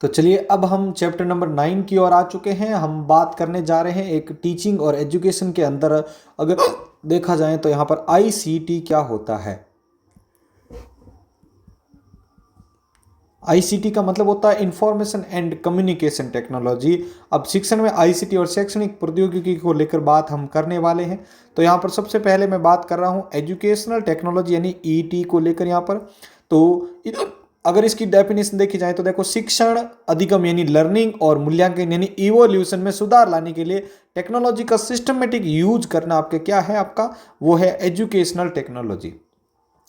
तो चलिए अब हम चैप्टर नंबर 9 की ओर आ चुके हैं। हम बात करने जा रहे हैं एक टीचिंग और एजुकेशन के अंदर अगर देखा जाए तो यहाँ पर आईसीटी क्या होता है। आईसीटी का मतलब होता है इंफॉर्मेशन एंड कम्युनिकेशन टेक्नोलॉजी। अब शिक्षण में आईसीटी और शैक्षणिक प्रौद्योगिकी को लेकर बात हम करने वाले हैं। तो यहाँ पर सबसे पहले मैं बात कर रहा हूँ एजुकेशनल टेक्नोलॉजी यानी ईटी को लेकर यहाँ पर। तो अगर इसकी डेफिनेशन देखी जाए तो देखो, शिक्षण अधिगम यानी लर्निंग और मूल्यांकन यानी इवोल्यूशन में सुधार लाने के लिए टेक्नोलॉजी का सिस्टमेटिक यूज करना आपके क्या है, आपका वो है एजुकेशनल टेक्नोलॉजी।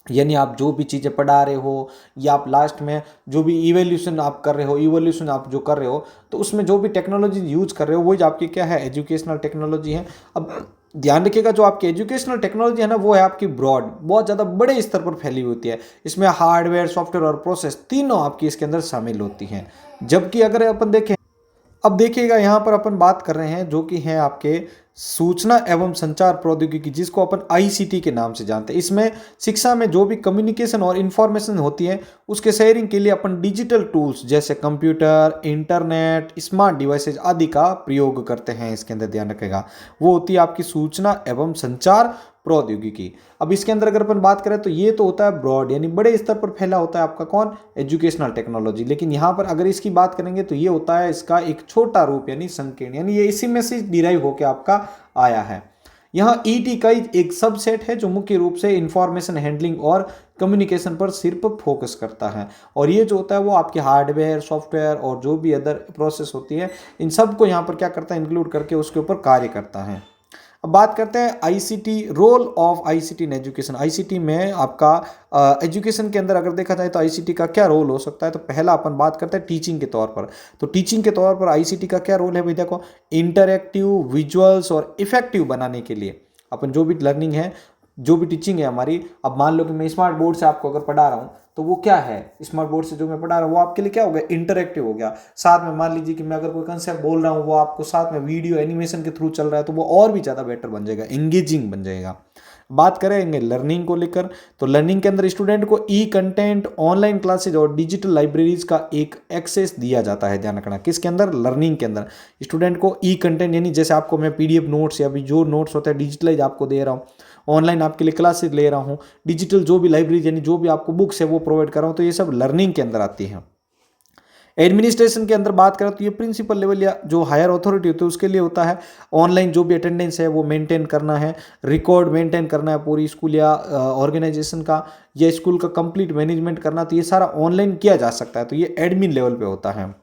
यानी आप जो भी चीज़ें पढ़ा रहे हो या आप लास्ट में जो भी इवोल्यूशन आप कर रहे हो, इवोल्यूशन आप जो कर रहे हो, तो उसमें जो भी टेक्नोलॉजी यूज कर रहे हो वही आपकी क्या है, एजुकेशनल टेक्नोलॉजी है। अब ध्यान रखिएगा, जो आपकी एजुकेशनल टेक्नोलॉजी है ना, वो है आपकी ब्रॉड, बहुत ज़्यादा बड़े स्तर पर फैली होती है। इसमें हार्डवेयर, सॉफ्टवेयर और प्रोसेस तीनों आपकी इसके अंदर शामिल होती हैं। जबकि अगर अपन देखें, अब देखिएगा यहाँ पर अपन बात कर रहे हैं जो कि है आपके सूचना एवं संचार प्रौद्योगिकी, जिसको अपन आईसीटी के नाम से जानते हैं। इसमें शिक्षा में जो भी कम्युनिकेशन और इंफॉर्मेशन होती है उसके शेयरिंग के लिए अपन डिजिटल टूल्स जैसे कंप्यूटर, इंटरनेट, स्मार्ट डिवाइसेज आदि का प्रयोग करते हैं। इसके अंदर ध्यान रखेगा, वो होती है आपकी सूचना एवं संचार प्रौद्योगिकी। अब इसके अंदर अगर अपन बात करें तो ये तो होता है ब्रॉड यानी बड़े स्तर पर फैला होता है आपका कौन, एजुकेशनल टेक्नोलॉजी। लेकिन यहाँ पर अगर इसकी बात करेंगे तो ये होता है इसका एक छोटा रूप यानी संकीर्ण, यानी ये इसी में से डिराइव होकर आपका आया है। यहाँ ईटी का एक सबसेट है जो मुख्य रूप से इंफॉर्मेशन हैंडलिंग और कम्युनिकेशन पर सिर्फ फोकस करता है। और ये जो होता है वो आपके हार्डवेयर, सॉफ्टवेयर और जो भी अदर प्रोसेस होती है, इन सब को यहाँ पर क्या करता है, इंक्लूड करके उसके ऊपर कार्य करता है। अब बात करते हैं ICT, role of ICT in education. ICT में आपका एजुकेशन के अंदर अगर देखा जाए तो आईसीटी का क्या रोल हो सकता है। तो पहला अपन बात करते हैं टीचिंग के तौर पर। तो टीचिंग के तौर पर आईसीटी का क्या रोल है भाई, देखो, इंटरैक्टिव, विजुअल्स और इफेक्टिव बनाने के लिए अपन जो भी लर्निंग है, जो भी टीचिंग है हमारी, अब मान लो कि मैं स्मार्ट बोर्ड से आपको अगर पढ़ा रहा हूँ तो वो क्या है, स्मार्ट बोर्ड से जो मैं पढ़ा रहा हूँ वो आपके लिए क्या हो गया, इंटरैक्टिव हो गया। साथ में मान लीजिए कि मैं अगर कोई कंसेप्ट बोल रहा हूँ वो आपको साथ में वीडियो एनिमेशन के थ्रू चल रहा है तो वो और भी ज़्यादा बेटर बन जाएगा, एंगेजिंग बन जाएगा। बात करेंगे लर्निंग को लेकर, तो लर्निंग के अंदर स्टूडेंट को ई कंटेंट, ऑनलाइन क्लासेज और डिजिटल लाइब्रेरीज का एक एक्सेस दिया जाता है। ध्यान रखना, किसके अंदर, लर्निंग के अंदर स्टूडेंट को ई कंटेंट यानी जैसे आपको मैं पीडीएफ नोट्स या भी जो नोट्स होता है डिजिटलाइज आपको दे रहा हूँ, ऑनलाइन आपके लिए क्लासेस ले रहा हूँ, डिजिटल जो भी लाइब्रेरी यानी जो भी आपको बुक्स है वो प्रोवाइड कर रहा हूँ, तो ये सब लर्निंग के अंदर आती है। एडमिनिस्ट्रेशन के अंदर बात करें तो ये प्रिंसिपल लेवल या जो हायर अथॉरिटी होती है उसके लिए होता है। ऑनलाइन जो भी अटेंडेंस है वो मेंटेन करना है, रिकॉर्ड मेंटेन करना है पूरी स्कूल या ऑर्गेनाइजेशन का, या स्कूल का कंप्लीट मैनेजमेंट करना, तो ये सारा ऑनलाइन किया जा सकता है। तो ये एडमिन लेवल पे होता है।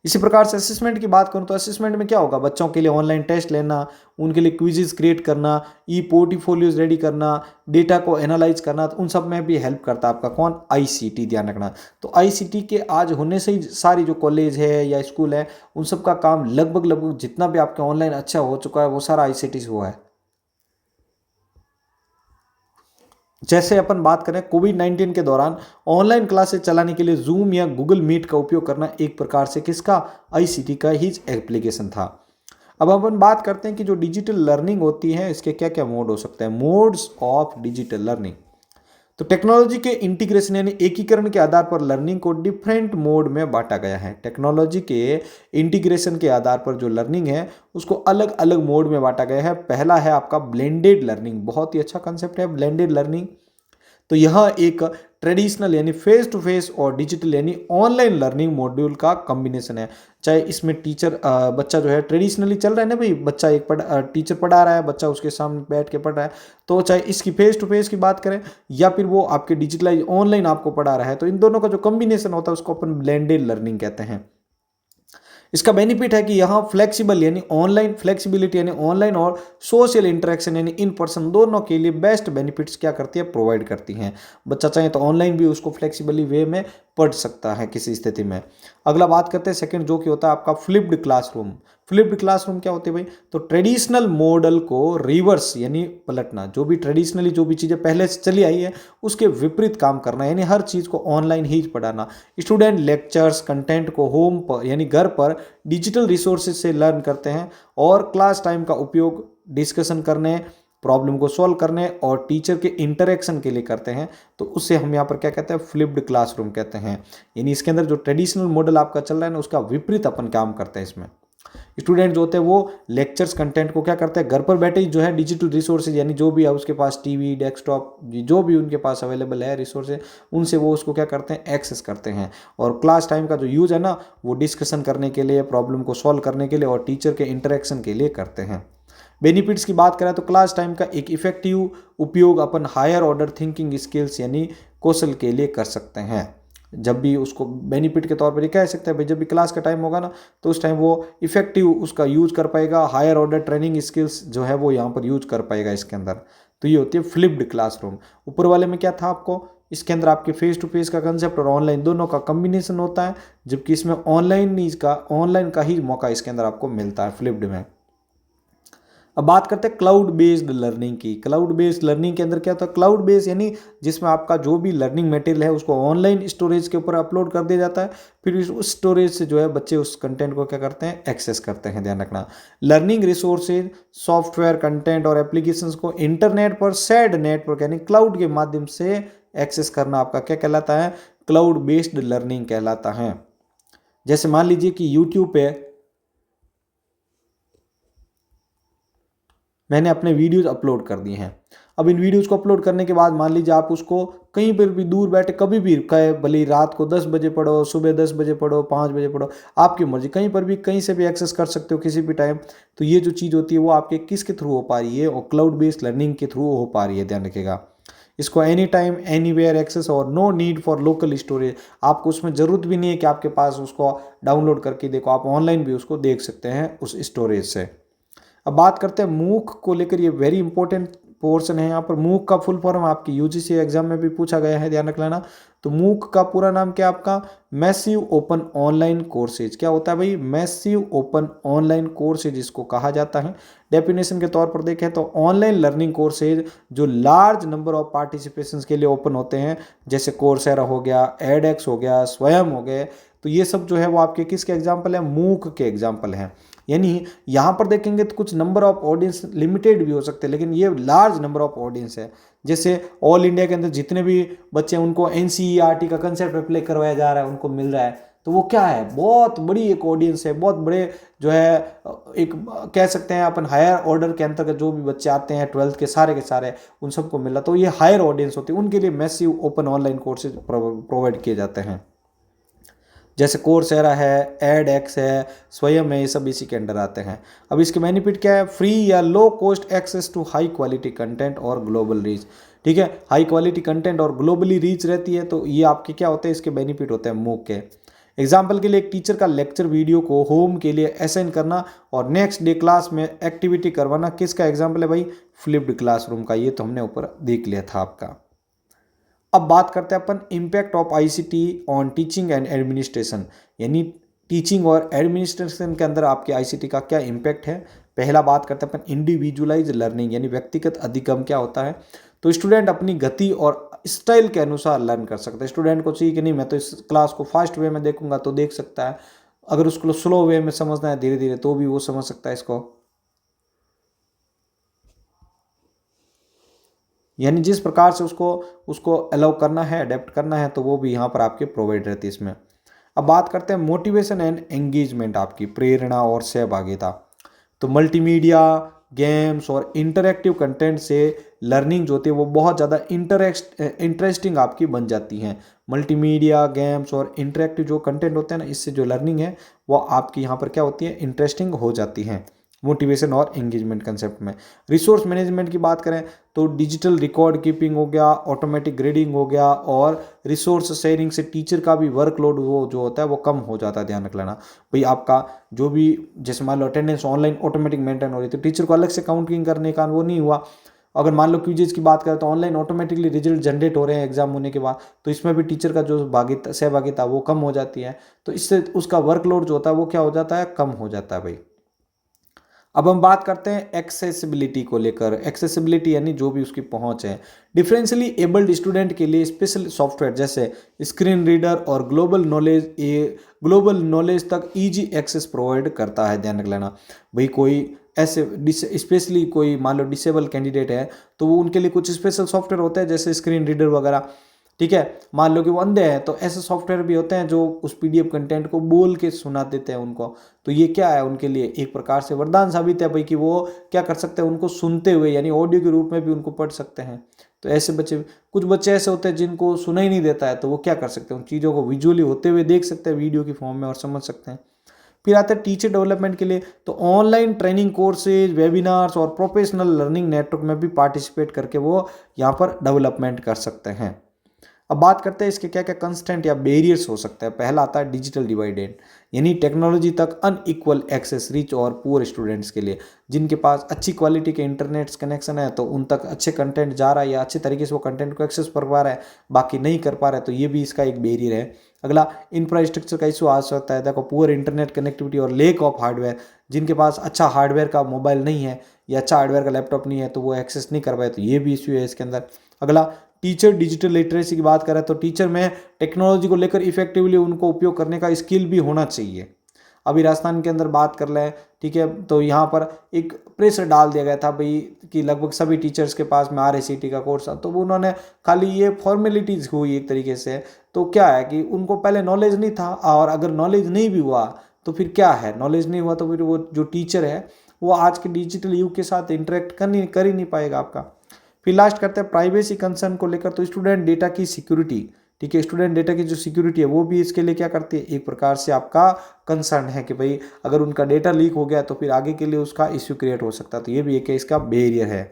इसी प्रकार से असेसमेंट की बात करूं तो असेसमेंट में क्या होगा, बच्चों के लिए ऑनलाइन टेस्ट लेना, उनके लिए क्विजेस क्रिएट करना, ई पोर्टफोलियोज रेडी करना, डेटा को एनालाइज करना, तो उन सब में भी हेल्प करता है आपका कौन, आईसीटी। ध्यान रखना, तो आईसीटी के आज होने से ही सारी जो कॉलेज है या स्कूल है उन सब का काम लगभग लगभग जितना भी आपका ऑनलाइन अच्छा हो चुका है वो सारा आईसीटी से हुआ है। जैसे अपन बात करें कोविड-19 के दौरान ऑनलाइन क्लासेस चलाने के लिए जूम या गूगल मीट का उपयोग करना एक प्रकार से किसका, आईसीटी का ही एप्लीकेशन था। अब अपन बात करते हैं कि जो डिजिटल लर्निंग होती है इसके क्या क्या मोड हो सकते हैं, मोड्स ऑफ डिजिटल लर्निंग। तो टेक्नोलॉजी के इंटीग्रेशन यानी एकीकरण के आधार पर लर्निंग को डिफरेंट मोड में बांटा गया है। टेक्नोलॉजी के इंटीग्रेशन के आधार पर जो लर्निंग है उसको अलग अलग मोड में बांटा गया है। पहला है आपका ब्लेंडेड लर्निंग, बहुत ही अच्छा कंसेप्ट है ब्लेंडेड लर्निंग। तो यह एक ट्रेडिशनल यानी फेस टू फेस और डिजिटल यानी ऑनलाइन लर्निंग मॉड्यूल का कॉम्बिनेशन है। चाहे इसमें टीचर बच्चा जो है ट्रेडिशनली चल रहा है ना भाई, बच्चा एक टीचर पढ़ा रहा है, बच्चा उसके सामने बैठ के पढ़ रहा है, तो चाहे इसकी फेस टू फेस की बात करें या फिर वो आपके डिजिटलाइज ऑनलाइन आपको पढ़ा रहा है, तो इन दोनों का जो कॉम्बिनेशन होता है उसको अपन ब्लेंडेड लर्निंग कहते हैं। इसका बेनिफिट है कि यहाँ फ्लेक्सिबल यानी ऑनलाइन फ्लेक्सिबिलिटी यानी ऑनलाइन और सोशल इंटरेक्शन यानी इन पर्सन दोनों के लिए बेस्ट बेनिफिट्स क्या करती है, प्रोवाइड करती हैं। बच्चा चाहे तो ऑनलाइन भी उसको फ्लेक्सिबली वे में पढ़ सकता है किसी स्थिति में। अगला बात करते हैं सेकंड, जो कि होता है आपका फ्लिप्ड क्लासरूम। फ्लिप्ड क्लासरूम क्या होती है भाई, तो ट्रेडिशनल मॉडल को रिवर्स यानी पलटना, जो भी ट्रेडिशनली जो भी चीज़ें पहले से चली आई है उसके विपरीत काम करना, यानी हर चीज़ को ऑनलाइन ही पढ़ाना। स्टूडेंट लेक्चर्स कंटेंट को होम पर यानी घर पर डिजिटल रिसोर्सेज से लर्न करते हैं और क्लास टाइम का उपयोग डिस्कशन करने प्रॉब्लम को सॉल्व करने और टीचर के इंटरेक्शन के लिए करते हैं, तो उससे हम यहाँ पर क्या कहते हैं, फ्लिप्ड क्लासरूम कहते हैं। यानी इसके अंदर जो ट्रेडिशनल मॉडल आपका चल रहा है ना, उसका विपरीत अपन काम करते हैं। इसमें स्टूडेंट जो होते हैं वो लेक्चर्स कंटेंट को क्या करते हैं, घर पर बैठे ही जो है डिजिटल रिसोर्सेज, यानी जो भी है उसके पास टीवी, डेस्कटॉप, जो भी उनके पास अवेलेबल है रिसोर्सेज, उनसे वो उसको क्या करते हैं, एक्सेस करते हैं। और क्लास टाइम का जो यूज है ना, वो डिस्कशन करने के लिए, प्रॉब्लम को सॉल्व करने के लिए और टीचर के इंटरेक्शन के लिए करते हैं। बेनिफिट्स की बात करें तो क्लास टाइम का एक इफेक्टिव उपयोग अपन हायर ऑर्डर थिंकिंग स्किल्स यानी कौशल के लिए कर सकते हैं। जब भी उसको बेनिफिट के तौर पर ये कह सकते हैं भाई, जब भी क्लास का टाइम होगा ना, तो उस टाइम वो इफेक्टिव उसका यूज कर पाएगा, हायर ऑर्डर ट्रेनिंग स्किल्स जो है वो यहाँ पर यूज कर पाएगा इसके अंदर। तो ये होती है फ्लिप्ड क्लासरूम। ऊपर वाले में क्या था आपको, इसके अंदर आपके फेस टू फेस का कंसेप्ट और ऑनलाइन दोनों का कॉम्बिनेशन होता है, जबकि इसमें ऑनलाइन का ही मौका इसके अंदर आपको मिलता है फ्लिप्ड में। अब बात करते हैं क्लाउड बेस्ड लर्निंग की। क्लाउड बेस्ड लर्निंग के अंदर क्या होता है, क्लाउड बेस्ड यानी जिसमें आपका जो भी लर्निंग मटेरियल है उसको ऑनलाइन स्टोरेज के ऊपर अपलोड कर दिया जाता है, फिर उस स्टोरेज से जो है बच्चे उस कंटेंट को क्या करते हैं, एक्सेस करते हैं। ध्यान रखना, लर्निंग रिसोर्सेज, सॉफ्टवेयर, कंटेंट और एप्लीकेशंस को इंटरनेट पर शेयर्ड नेटवर्क यानी क्लाउड के माध्यम से एक्सेस करना आपका क्या कहलाता है, क्लाउड बेस्ड लर्निंग कहलाता है। जैसे मान लीजिए कि यूट्यूब पे मैंने अपने वीडियोस अपलोड कर दिए हैं। अब इन वीडियोस को अपलोड करने के बाद मान लीजिए आप उसको कहीं पर भी दूर बैठे कभी भी, कहे भले ही रात को 10 बजे पढ़ो, सुबह 10 बजे पढ़ो, 5 बजे पढ़ो, आपकी मर्जी, कहीं पर भी कहीं से भी एक्सेस कर सकते हो किसी भी टाइम। तो ये जो चीज़ होती है वो आपके किसके थ्रू हो पा रही है, और क्लाउड बेस्ड लर्निंग के थ्रू हो पा रही है। ध्यान रखिएगा, इसको एनी टाइम एनीवेयर एक्सेस और no need for local storage. आपको उसमें ज़रूरत भी नहीं है कि आपके पास उसको डाउनलोड करके देखो, आप ऑनलाइन भी उसको देख सकते हैं उस स्टोरेज से। अब बात करते हैं मूक को लेकर, ये वेरी इंपॉर्टेंट पोर्शन है। यहाँ पर मूक का फुल फॉर्म आपकी यूजीसी एग्जाम में भी पूछा गया है, ध्यान रख लेना। तो मूक का पूरा नाम क्या आपका, मैसिव ओपन ऑनलाइन कोर्सेज। क्या होता है भाई, मैसिव ओपन ऑनलाइन कोर्सेज इसको कहा जाता है। डेफिनेशन के तौर पर देखें तो ऑनलाइन लर्निंग कोर्सेज जो लार्ज नंबर ऑफ पार्टिसिपेशंस के लिए ओपन होते हैं, जैसे कोर्सेरा हो गया, एडएक्स हो गया, स्वयं हो गए। तो ये सब जो है वो आपके किसके एग्जाम्पल है, मूक के एग्जाम्पल हैं। यानी यहाँ पर देखेंगे तो कुछ नंबर ऑफ ऑडियंस लिमिटेड भी हो सकते हैं, लेकिन ये लार्ज नंबर ऑफ ऑडियंस है। जैसे ऑल इंडिया के अंदर जितने भी बच्चे हैं उनको एनसीईआरटी का कंसेप्ट अप्लाई करवाया जा रहा है, उनको मिल रहा है, तो वो क्या है, बहुत बड़ी एक ऑडियंस है, बहुत बड़े जो है एक कह सकते हैं अपन हायर ऑर्डर के अंतर्गत जो भी बच्चे आते हैं 12th के सारे उन सबको मिल रहा। तो ये हायर ऑडियंस होती है, उनके लिए massive open online courses provide किए जाते हैं। जैसे कोर्सेरा है, एडएक्स है, स्वयं है, ये सब इसी के अंडर आते हैं। अब इसके बेनिफिट क्या है, फ्री या low cost access to high quality content और ग्लोबल रीच। ठीक है, हाई क्वालिटी कंटेंट और ग्लोबली रीच रहती है, तो ये आपके क्या होते हैं, इसके बेनिफिट होते हैं मूक के। एग्जाम्पल के लिए एक टीचर का लेक्चर वीडियो को होम के लिए असाइन करना और नेक्स्ट डे क्लास में एक्टिविटी करवाना किसका एग्जाम्पल है भाई, फ्लिप्ड क्लासरूम का। ये तो हमने ऊपर देख लिया था आपका। अब बात करते हैं अपन impact of ICT on teaching and administration, यानी टीचिंग और एडमिनिस्ट्रेशन के अंदर आपके आईसीटी का क्या इम्पैक्ट है। पहला बात करते हैं अपन इंडिविजुअलाइज लर्निंग, यानी व्यक्तिगत अधिगम क्या होता है। तो स्टूडेंट अपनी गति और स्टाइल के अनुसार लर्न कर सकता है। स्टूडेंट को चाहिए कि नहीं मैं तो इस क्लास को फास्ट वे में देखूंगा तो देख सकता है, अगर उसको स्लो वे में समझना है धीरे धीरे तो भी वो समझ सकता है इसको। यानी जिस प्रकार से उसको उसको अलाउ करना है, अडेप्ट करना है, तो वो भी यहाँ पर आपके प्रोवाइड रहती है इसमें। अब बात करते हैं मोटिवेशन एंड एंगेजमेंट, आपकी प्रेरणा और सहभागिता। तो मल्टीमीडिया, गेम्स और इंटरेक्टिव कंटेंट से लर्निंग जो होती है वो बहुत ज़्यादा इंटरेस्टिंग आपकी बन जाती हैं। मल्टीमीडिया, गेम्स और इंटरेक्टिव जो कंटेंट होते हैं ना, इससे जो लर्निंग है वो आपकी यहाँ पर क्या होती है, इंटरेस्टिंग हो जाती हैं। मोटिवेशन और एंगेजमेंट कंसेप्ट में रिसोर्स मैनेजमेंट की बात करें तो डिजिटल रिकॉर्ड कीपिंग हो गया, ऑटोमेटिक ग्रेडिंग हो गया, और रिसोर्स शेयरिंग से टीचर का भी वर्कलोड वो जो होता है वो कम हो जाता है। ध्यान रख लेना भाई, आपका जो भी जैसे मान लो अटेंडेंस ऑनलाइन ऑटोमेटिक मेंटेन हो रही, तो टीचर को अलग से काउंटिंग करने का वो नहीं हुआ। अगर मान लो क्विजेज की बात करें तो ऑनलाइन ऑटोमेटिकली रिजल्ट जनरेट हो रहे हैं एग्जाम होने के बाद, तो इसमें भी टीचर का जो सहभागिता वो कम हो जाती है, तो इससे उसका वर्कलोड जो होता है वो क्या हो जाता है, कम हो जाता है भाई। अब हम बात करते हैं एक्सेसिबिलिटी को लेकर। एक्सेसिबिलिटी यानी जो भी उसकी पहुंच है। डिफरेंशियली एबल्ड स्टूडेंट के लिए स्पेशल सॉफ्टवेयर जैसे स्क्रीन रीडर और ग्लोबल नॉलेज तक इजी एक्सेस प्रोवाइड करता है। ध्यान रख लेना भाई, कोई ऐसे स्पेशली कोई मान लो डिसेबल कैंडिडेट है तो वो उनके लिए कुछ स्पेशल सॉफ्टवेयर होते हैं जैसे स्क्रीन रीडर वगैरह। ठीक है, मान लो कि वो अंधे हैं तो ऐसे सॉफ्टवेयर भी होते हैं जो उस पीडीएफ कंटेंट को बोल के सुना देते हैं उनको। तो ये क्या है, उनके लिए एक प्रकार से वरदान साबित है भाई कि वो क्या कर सकते हैं, उनको सुनते हुए यानी ऑडियो के रूप में भी उनको पढ़ सकते हैं। तो ऐसे बच्चे, कुछ बच्चे ऐसे होते हैं जिनको सुना ही नहीं देता है, तो वो क्या कर सकते हैं, उन चीज़ों को विजुअली होते हुए देख सकते हैं वीडियो की फॉर्म में और समझ सकते हैं। फिर आते हैं टीचर डेवलपमेंट के लिए, तो ऑनलाइन ट्रेनिंग कोर्सेज, वेबिनार्स और प्रोफेशनल लर्निंग नेटवर्क में भी पार्टिसिपेट करके वो यहाँ पर डेवलपमेंट कर सकते हैं। अब बात करते हैं इसके क्या क्या कंस्टेंट या बैरियर्स हो सकते हैं। पहला आता है डिजिटल डिवाइडेड, यानी टेक्नोलॉजी तक अनइक्वल एक्सेस, रिच और पुअर स्टूडेंट्स के लिए। जिनके पास अच्छी क्वालिटी के इंटरनेट कनेक्शन है तो उन तक अच्छे कंटेंट जा रहा है या अच्छे तरीके से वो कंटेंट को एक्सेस कर पा रहा है, बाकी नहीं कर पा रहा है, तो ये भी इसका एक बैरियर है। अगला इंफ्रास्ट्रक्चर का इशू आ सकता है। देखो पुअर इंटरनेट कनेक्टिविटी और लेक ऑफ हार्डवेयर, जिनके पास अच्छा हार्डवेयर का मोबाइल नहीं है या अच्छा हार्डवेयर का लैपटॉप नहीं है तो वो एक्सेस नहीं कर पाए, तो ये भी इशू है इसके अंदर। अगला टीचर डिजिटल लिटरेसी की बात करें तो टीचर में टेक्नोलॉजी को लेकर इफेक्टिवली उनको उपयोग करने का स्किल भी होना चाहिए। अभी राजस्थान के अंदर बात कर लें, ठीक है, तो यहाँ पर एक प्रेशर डाल दिया गया था भाई कि लगभग सभी टीचर्स के पास में RACT का कोर्स था, तो वो उन्होंने खाली ये फॉर्मेलिटीज़ हुई एक तरीके से। तो क्या है कि उनको पहले नॉलेज नहीं था, और अगर नॉलेज नहीं भी हुआ तो फिर क्या है, नॉलेज नहीं हुआ तो फिर वो जो टीचर है वो आज के डिजिटल युग के साथ इंटरेक्ट कर ही नहीं पाएगा आपका। फिर लास्ट करते हैं प्राइवेसी कंसर्न को लेकर, तो स्टूडेंट डेटा की सिक्योरिटी, ठीक है, स्टूडेंट डेटा की जो सिक्योरिटी है वो भी इसके लिए क्या करती है, एक प्रकार से आपका कंसर्न है कि भाई अगर उनका डेटा लीक हो गया तो फिर आगे के लिए उसका इश्यू क्रिएट हो सकता है, तो ये भी एक इसका बैरियर है।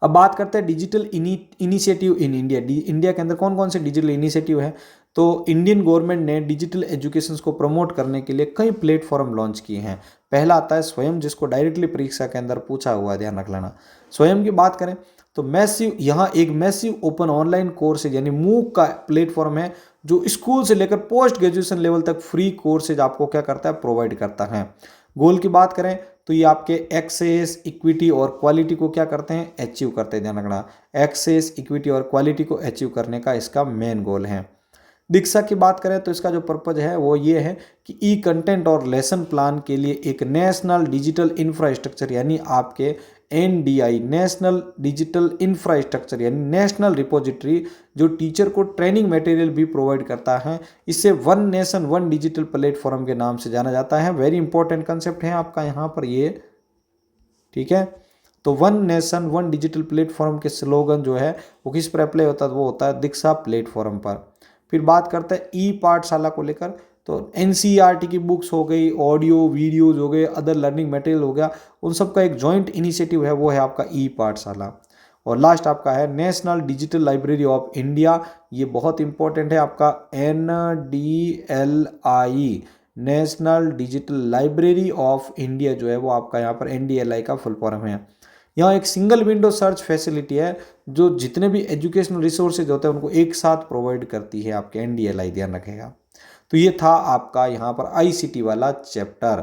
अब बात करते हैं digital initiative in India. India के अंदर कौन कौन से डिजिटल इनिशिएटिव है। तो इंडियन गवर्नमेंट ने डिजिटल एजुकेशन को प्रमोट करने के लिए कई प्लेटफॉर्म लॉन्च किए हैं। पहला आता है स्वयं, जिसको डायरेक्टली परीक्षा के अंदर पूछा हुआ है, ध्यान रख लेना। स्वयं की बात करें तो मैसिव, यहाँ एक मैसिव ओपन ऑनलाइन कोर्सेज यानी मूक का प्लेटफॉर्म है जो स्कूल से लेकर पोस्ट ग्रेजुएशन लेवल तक फ्री कोर्सेज आपको क्या करता है, प्रोवाइड करता है। गोल की बात करें तो ये आपके एक्सेस, इक्विटी और क्वालिटी को क्या करते हैं, अचीव करते हैं। ध्यान रखना, एक्सेस, इक्विटी और क्वालिटी को अचीव करने का इसका मेन गोल है। दीक्षा की बात करें तो इसका जो पर्पज है वो ये है कि ई कंटेंट और लेसन प्लान के लिए एक नेशनल डिजिटल इंफ्रास्ट्रक्चर यानी आपके NDI, नेशनल डिजिटल इंफ्रास्ट्रक्चर यानी नेशनल रिपोजिटरी, जो टीचर को ट्रेनिंग मटेरियल भी प्रोवाइड करता है। इसे one nation one digital platform के नाम से जाना जाता है। वेरी इंपॉर्टेंट कंसेप्ट है आपका यहाँ पर ये, ठीक है। तो one nation one digital platform के स्लोगन जो है वो किस पर अप्लाई होता है, वो होता है दीक्षा प्लेटफॉर्म पर। फिर बात करते हैं ई पाठशाला को लेकर, तो NCERT की बुक्स हो गई, ऑडियो वीडियोज हो गए, अदर लर्निंग मटेरियल हो गया, उन सब का एक जॉइंट इनिशिएटिव है, वो है आपका ई पाठशाला। और लास्ट आपका है national digital library of India. ये बहुत इंपॉर्टेंट है आपका NDLI, national digital library of India जो है वो आपका यहाँ पर NDLI का फुल फॉर्म है। यहाँ एक सिंगल विंडो सर्च फैसिलिटी है जो जितने भी एजुकेशनल रिसोर्सेज होते हैं उनको एक साथ प्रोवाइड करती है आपके NDLI, ध्यान रखेगा। तो ये था आपका यहाँ पर ICT वाला चैप्टर।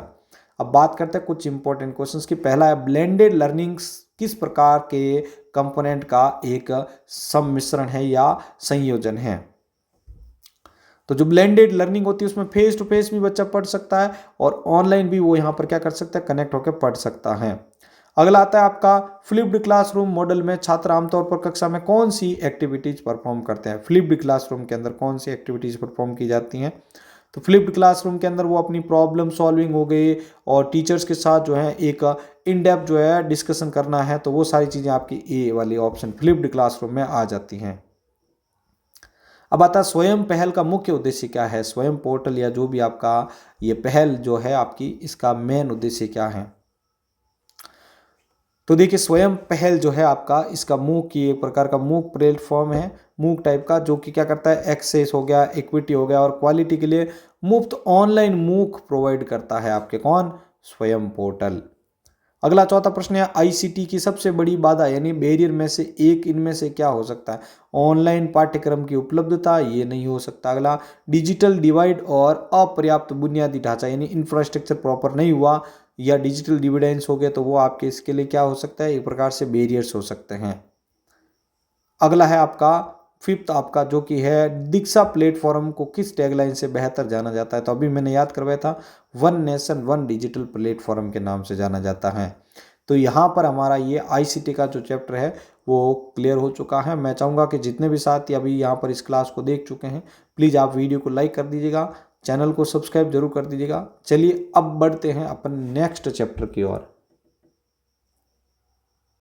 अब बात करते हैं कुछ इंपॉर्टेंट क्वेश्चंस की। पहला है ब्लेंडेड लर्निंग किस प्रकार के कंपोनेंट का एक सम्मिश्रण है या संयोजन है। तो जो ब्लेंडेड लर्निंग होती है उसमें फेस टू फेस भी बच्चा पढ़ सकता है और ऑनलाइन भी वो यहाँ पर क्या कर सकता है, कनेक्ट होकर पढ़ सकता है। अगला आता है आपका फ्लिप्ड क्लासरूम मॉडल में छात्र आमतौर पर कक्षा में कौन सी एक्टिविटीज परफॉर्म करते हैं। फ्लिप्ड क्लासरूम के अंदर कौन सी एक्टिविटीज परफॉर्म की जाती हैं। तो फ्लिप्ड क्लासरूम के अंदर वो अपनी प्रॉब्लम सॉल्विंग हो गई और टीचर्स के साथ जो है एक इन डेप्थ जो है डिस्कशन करना है, तो वो सारी चीज़ें आपकी ए वाली ऑप्शन फ्लिप्ड क्लासरूम में आ जाती हैं। अब आता है स्वयं पहल का मुख्य उद्देश्य क्या है। स्वयं पोर्टल या जो भी आपका ये पहल जो है आपकी, इसका मेन उद्देश्य क्या है। तो देखिए स्वयं पहल जो है आपका, इसका मूक की एक प्रकार का मूक प्लेटफॉर्म है, मूक टाइप का, जो कि क्या करता है, एक्सेस हो गया, इक्विटी हो गया और क्वालिटी के लिए मुफ्त ऑनलाइन मूक प्रोवाइड करता है आपके कौन, स्वयं पोर्टल। अगला चौथा प्रश्न है, आईसीटी की सबसे बड़ी बाधा यानी बैरियर में से एक इनमें से क्या हो सकता है? ऑनलाइन पाठ्यक्रम की उपलब्धता, ये नहीं हो सकता। अगला, डिजिटल डिवाइड और अपर्याप्त बुनियादी ढांचा यानी इंफ्रास्ट्रक्चर प्रॉपर नहीं हुआ या डिजिटल डिविडेंस हो गए तो वो आपके इसके लिए क्या हो सकता है? एक प्रकार से बैरियर्स हो सकते हैं। अगला है आपका फिफ्थ, आपका जो कि है, दीक्षा प्लेटफॉर्म को किस टैगलाइन से बेहतर जाना जाता है? तो अभी मैंने याद करवाया था, one nation one digital platform के नाम से जाना जाता है। तो यहाँ पर हमारा ये आईसीटी का जो चैप्टर है वो क्लियर हो चुका है। मैं चाहूँगा कि जितने भी साथी अभी यहाँ पर इस क्लास को देख चुके हैं, प्लीज़ आप वीडियो को लाइक कर दीजिएगा, चैनल को सब्सक्राइब जरूर कर दीजिएगा। चलिए अब बढ़ते हैं अपन नेक्स्ट चैप्टर की ओर।